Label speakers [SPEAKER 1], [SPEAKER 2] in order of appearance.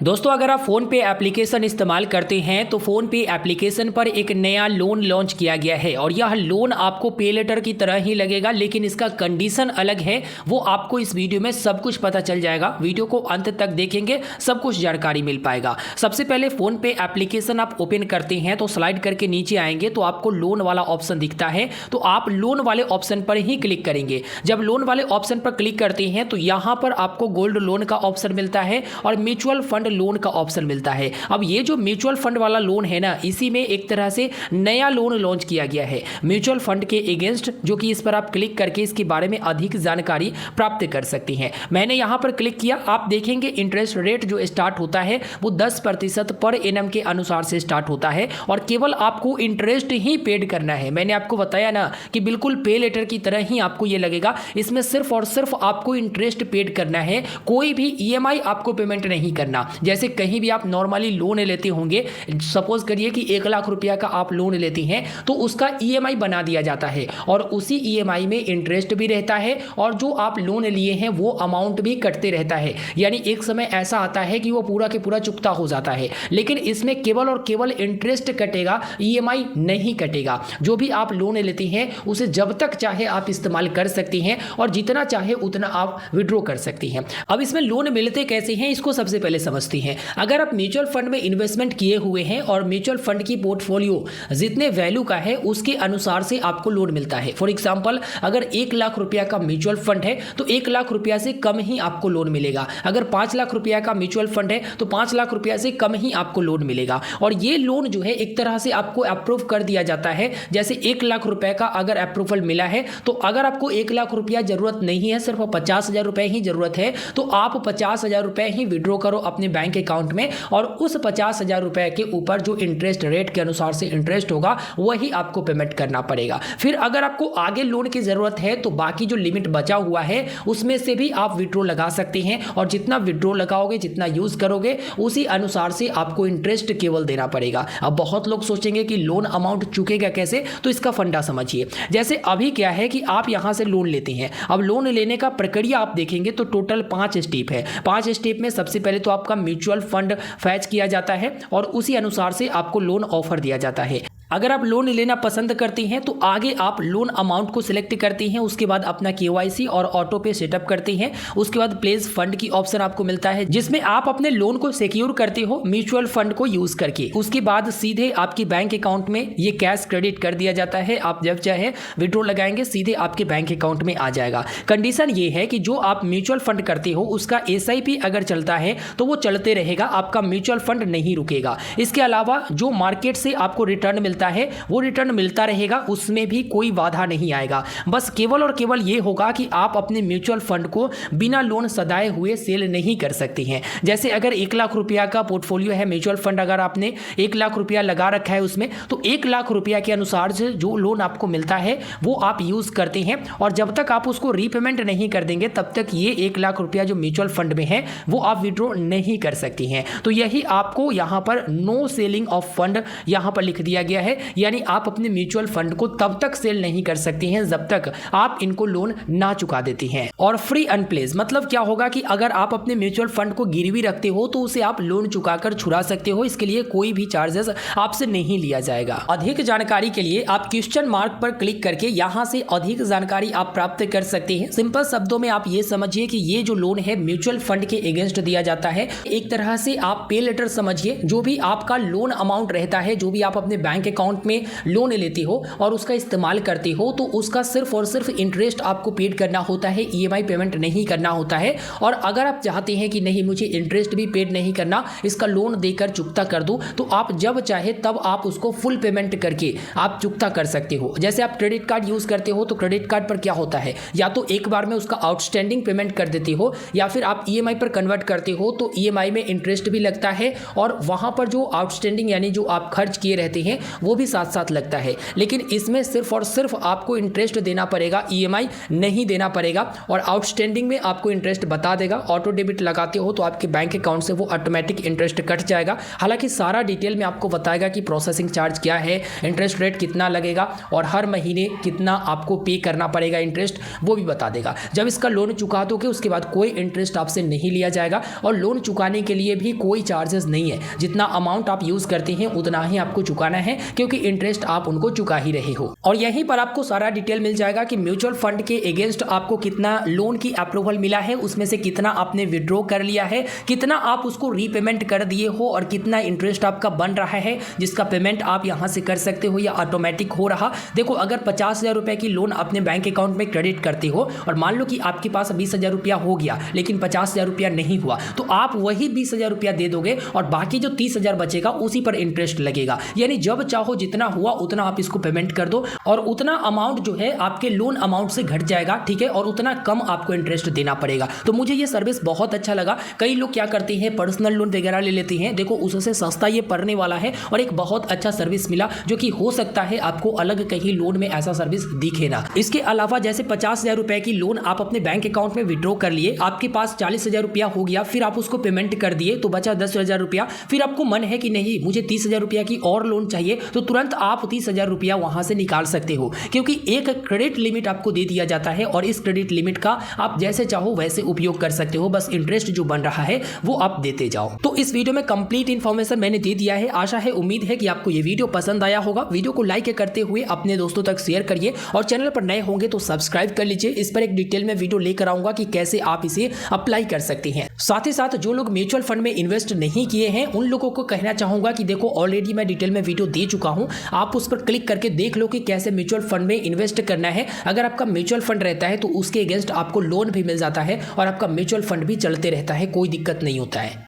[SPEAKER 1] दोस्तों अगर आप फ़ोनपे एप्लीकेशन इस्तेमाल करते हैं तो फ़ोनपे एप्लीकेशन पर एक नया लोन लॉन्च किया गया है और यह लोन आपको पे लेटर की तरह ही लगेगा, लेकिन इसका कंडीशन अलग है। वो आपको इस वीडियो में सब कुछ पता चल जाएगा। वीडियो को अंत तक देखेंगे, सब कुछ जानकारी मिल पाएगा। सबसे पहले फ़ोनपे एप्लीकेशन आप ओपन करते हैं तो स्लाइड करके नीचे आएंगे तो आपको लोन वाला ऑप्शन दिखता है, तो आप लोन वाले ऑप्शन पर ही क्लिक करेंगे। जब लोन वाले ऑप्शन पर क्लिक करते हैं तो यहाँ पर आपको गोल्ड लोन का ऑप्शन मिलता है और म्यूचुअल फंड लोन का ऑप्शन मिलता है। अब ये जो म्यूचुअल फंड वाला लोन है ना, इसी में एक तरह से नया लोन लॉन्च किया गया है म्यूचुअल फंड के अगेंस्ट, जो कि इस पर आप क्लिक करके इसके बारे में अधिक जानकारी प्राप्त कर सकती हैं। मैंने यहां पर क्लिक किया, आप देखेंगे इंटरेस्ट रेट जो स्टार्ट होता है वो 10% पर एनम के अनुसार से स्टार्ट होता है और केवल आपको इंटरेस्ट ही पेड करना है। मैंने आपको बताया ना कि बिल्कुल पे लेटर की तरह ही आपको ये लगेगा। इसमें सिर्फ और सिर्फ आपको इंटरेस्ट पेड करना है, कोई भी ईएमआई आपको पेमेंट नहीं करना। जैसे कहीं भी आप नॉर्मली लोन लेते होंगे, सपोज करिए कि 1 लाख रुपया का आप लोन लेती हैं तो उसका ईएमआई बना दिया जाता है और उसी ईएमआई में इंटरेस्ट भी रहता है और जो आप लोन लिए हैं वो अमाउंट भी कटते रहता है। यानी एक समय ऐसा आता है कि वो पूरा के पूरा चुकता हो जाता है, लेकिन इसमें केवल और केवल इंटरेस्ट कटेगा, ईएमआई नहीं कटेगा। जो भी आप लोन लेती हैं उसे जब तक चाहे आप इस्तेमाल कर सकती हैं और जितना चाहे उतना आप विड्रॉ कर सकती हैं। अब इसमें लोन मिलते कैसे हैं इसको सबसे पहले समझती हैं। अगर आप म्यूचुअल फंड में इन्वेस्टमेंट किए हुए हैं और म्यूचुअल फंड की पोर्टफोलियो जितने वैल्यू का है उसके अनुसार से आपको लोन मिलता है। फॉर एग्जांपल अगर 1 लाख रुपया का म्यूचुअल फंड है तो 1 लाख रुपया से कम ही आपको लोन मिलेगा। अगर 5 लाख रुपया का म्यूचुअल फंड है तो 5 लाख रुपया से कम ही आपको लोन मिलेगा। और ये लोन जो है एक तरह से आपको अप्रूव कर दिया जाता है। जैसे 1 लाख रुपए का अगर अप्रूवल मिला है तो अगर आपको 1 लाख रुपया जरूरत नहीं है, सिर्फ 50,000 रुपए ही जरूरत है, तो आप 50,000 रुपए ही विड्रॉ करो अपने बैंक अकाउंट में और उस 50,000 रुपए के ऊपर जो इंटरेस्ट रेट के अनुसार से इंटरेस्ट होगा वही आपको पेमेंट करना पड़ेगा। फिर अगर आपको आगे लोन की जरूरत है तो बाकी जो लिमिट बचा हुआ है उसमें से भी आप विड्रॉ लगा सकते हैं और जितना विड्रॉ लगाओगे, जितना यूज करोगे, उसी अनुसार से आपको इंटरेस्ट केवल देना पड़ेगा। अब बहुत लोग सोचेंगे कि लोन अमाउंट चुकेगा कैसे, तो इसका फंडा समझिए। जैसे अभी क्या है कि आप यहां से लोन लेते हैं, अब लोन लेने का प्रक्रिया आप देखेंगे तो टोटल 5 स्टेप है। 5 स्टेप में सबसे पहले तो आपका म्यूचुअल फंड फैच किया जाता है और उसी अनुसार से आपको लोन ऑफर दिया जाता है। अगर आप लोन लेना पसंद करती हैं तो आगे आप लोन अमाउंट को सिलेक्ट करती हैं, उसके बाद अपना केवाईसी और ऑटो पे सेटअप करती हैं। उसके बाद प्लेस फंड की ऑप्शन आपको मिलता है जिसमें आप अपने लोन को सिक्योर करते हो म्यूचुअल फंड को यूज करके। उसके बाद सीधे आपके बैंक अकाउंट में ये कैश क्रेडिट कर दिया जाता है। आप जब चाहे विड्रॉ लगाएंगे सीधे आपके बैंक अकाउंट में आ जाएगा। कंडीशन ये है कि जो आप म्यूचुअल फंड करते हो उसका एसआईपी अगर चलता है तो वो चलते रहेगा, आपका म्यूचुअल फंड नहीं रुकेगा। इसके अलावा जो मार्केट से आपको रिटर्न मिलता है वो रिटर्न मिलता रहेगा, उसमें भी कोई बाधा नहीं आएगा। बस केवल और केवल ये होगा कि आप अपने म्यूचुअल फंड को बिना लोन सदाए हुए सेल नहीं कर सकती हैं। जैसे अगर 1 लाख रुपया का पोर्टफोलियो है म्यूचुअल फंड, अगर आपने 1 लाख रुपया लगा रखा है उसमें, तो 1 लाख रुपया के अनुसार से जो लोन आपको मिलता है वो आप यूज करते हैं और जब तक आप उसको रीपेमेंट नहीं कर देंगे तब तक ये 1 लाख रुपया जो म्यूचुअल फंड में है वो आप विड्रॉ नहीं कर सकती हैं। तो यही आपको यहां पर नो सेलिंग ऑफ फंड यहां पर लिख दिया गया है, यानी आप अपने म्यूचुअल फंड को तब तक सेल नहीं कर सकती हैं जब तक आप इनको लोन ना चुका देती हैं। और फ्री अनप्लेस मतलब क्या होगा कि अगर आप अपने म्यूचुअल फंड को गिरवी रखते हो तो उसे आप लोन चुकाकर छुड़ा सकते हो। इसके लिए कोई भी चार्जेस आपसे नहीं लिया जाएगा। अधिक जानकारी के लिए आप क्वेश्चन मार्क पर क्लिक करके यहां से अधिक जानकारी आप प्राप्त कर सकते हैं। सिंपल शब्दों में आप ये समझिए कि ये जो लोन है म्यूचुअल फंड के अगेंस्ट दिया जाता है। एक तरह से आप पे लेटर समझिए। जो भी आपका लोन अमाउंट रहता है, जो भी आप अपने बैंक अकाउंट में लोन लेती हो और उसका इस्तेमाल करती हो, तो उसका सिर्फ और सिर्फ इंटरेस्ट आपको पेड करना होता है, ईएमआई पेमेंट नहीं करना होता है। और अगर आप चाहते हैं कि नहीं मुझे इंटरेस्ट भी पेड नहीं करना, इसका लोन देकर चुकता कर दूं, तो आप जब चाहे तब आप उसको फुल पेमेंट करके आप चुकता कर सकते हो। जैसे आप क्रेडिट कार्ड यूज करते हो तो क्रेडिट कार्ड पर क्या होता है, या तो एक बार में उसका आउटस्टैंडिंग पेमेंट कर देते हो या फिर आप ईएमआई पर कन्वर्ट करते हो तो ईएमआई में इंटरेस्ट भी लगता है और वहां पर जो आउटस्टैंडिंग यानी जो आप खर्च किए रहते हैं वो भी साथ साथ लगता है, लेकिन इसमें सिर्फ और सिर्फ आपको इंटरेस्ट देना पड़ेगा, ईएमआई नहीं देना पड़ेगा। और आउटस्टैंडिंग में आपको इंटरेस्ट बता देगा। ऑटो डेबिट लगाते हो तो आपके बैंक अकाउंट से वो ऑटोमेटिक इंटरेस्ट कट जाएगा। हालांकि सारा डिटेल में आपको बताएगा कि प्रोसेसिंग चार्ज क्या है, इंटरेस्ट रेट कितना लगेगा और हर महीने कितना आपको पे करना पड़ेगा इंटरेस्ट, वो भी बता देगा। जब इसका लोन चुका दोगे उसके बाद कोई इंटरेस्ट आपसे नहीं लिया जाएगा और लोन चुकाने के लिए भी कोई चार्जेस नहीं है। जितना अमाउंट आप यूज करते हैं उतना ही आपको चुकाना है, क्योंकि इंटरेस्ट आप उनको चुका ही रहे हो। और यहीं पर आपको सारा डिटेल मिल जाएगा कि म्यूचुअल फंड के अगेंस्ट आपको कितना लोन की अप्रूवल मिला है, उसमें से कितना आपने विड्रॉ कर लिया है, कितना आप उसको रीपेमेंट कर दिए हो और कितना इंटरेस्ट आपका बन रहा है, जिसका पेमेंट आप यहां से कर सकते हो या ऑटोमेटिक हो रहा। देखो, अगर 50,000 रुपए की लोन अपने बैंक अकाउंट में क्रेडिट करते हो और मान लो कि आपके पास 20,000 रुपया हो गया लेकिन 50,000 रुपया नहीं हुआ, तो आप वही 20,000 रुपया दे दोगे और बाकी जो 30,000 बचेगा उसी पर इंटरेस्ट लगेगा। यानी जब चाहो जितना हुआ उतना आप इसको पेमेंट कर दो और उतना अमाउंट जो है आपके लोन अमाउंट से घट जाएगा, ठीक है, और उतना कम आपको इंटरेस्ट देना पड़ेगा। तो मुझे ये सर्विस बहुत अच्छा लगा। कई लोग क्या करते हैं, पर्सनल लोन वगैरह ले लेते हैं, देखो उससे सस्ता ये पड़ने वाला है और एक बहुत अच्छा सर्विस मिला, जो कि हो सकता है आपको अलग कहीं लोन में ऐसा सर्विस दिखे ना। इसके अलावा जैसे 50,000 रुपए की लोन आप अपने बैंक अकाउंट में विड्रॉ कर लिए, आपके पास 40,000 रुपया हो गया, फिर आप उसको पेमेंट कर दिए तो बचा 10,000 रुपया। फिर आपको मन है कि नहीं मुझे 30,000 रुपया की और लोन चाहिए, तो तुरंत आप 30,000 रुपया वहां से निकाल सकते हो, क्योंकि एक क्रेडिट लिमिट आपको दे दिया जाता है और इस क्रेडिट लिमिट का आप जैसे चाहो वैसे उपयोग कर सकते हो। बस इंटरेस्ट जो बन रहा है वो आप देते जाओ। तो इस वीडियो में कंप्लीट इन्फॉर्मेशन मैंने दे दिया है। आशा है, उम्मीद है कि आपको ये वीडियो पसंद आया होगा। वीडियो को लाइक करते हुए अपने दोस्तों तक शेयर करिए और चैनल पर नए होंगे तो सब्सक्राइब कर लीजिए। इस पर एक डिटेल में वीडियो लेकर आऊंगा कि कैसे आप इसे अप्लाई कर सकते हैं। साथ ही साथ जो लोग म्यूचुअल फंड में इन्वेस्ट नहीं किए हैं उन लोगों को कहना चाहूंगा कि देखो ऑलरेडी मैं डिटेल में वीडियो दे चुका हूं, आप उस पर क्लिक करके देख लो कि कैसे म्यूचुअल फंड में इन्वेस्ट करना है। अगर आपका म्यूचुअल फंड रहता है तो उसके अगेंस्ट आपको लोन भी मिल जाता है और आपका म्यूचुअल फंड भी चलते रहता है, कोई दिक्कत नहीं होता है।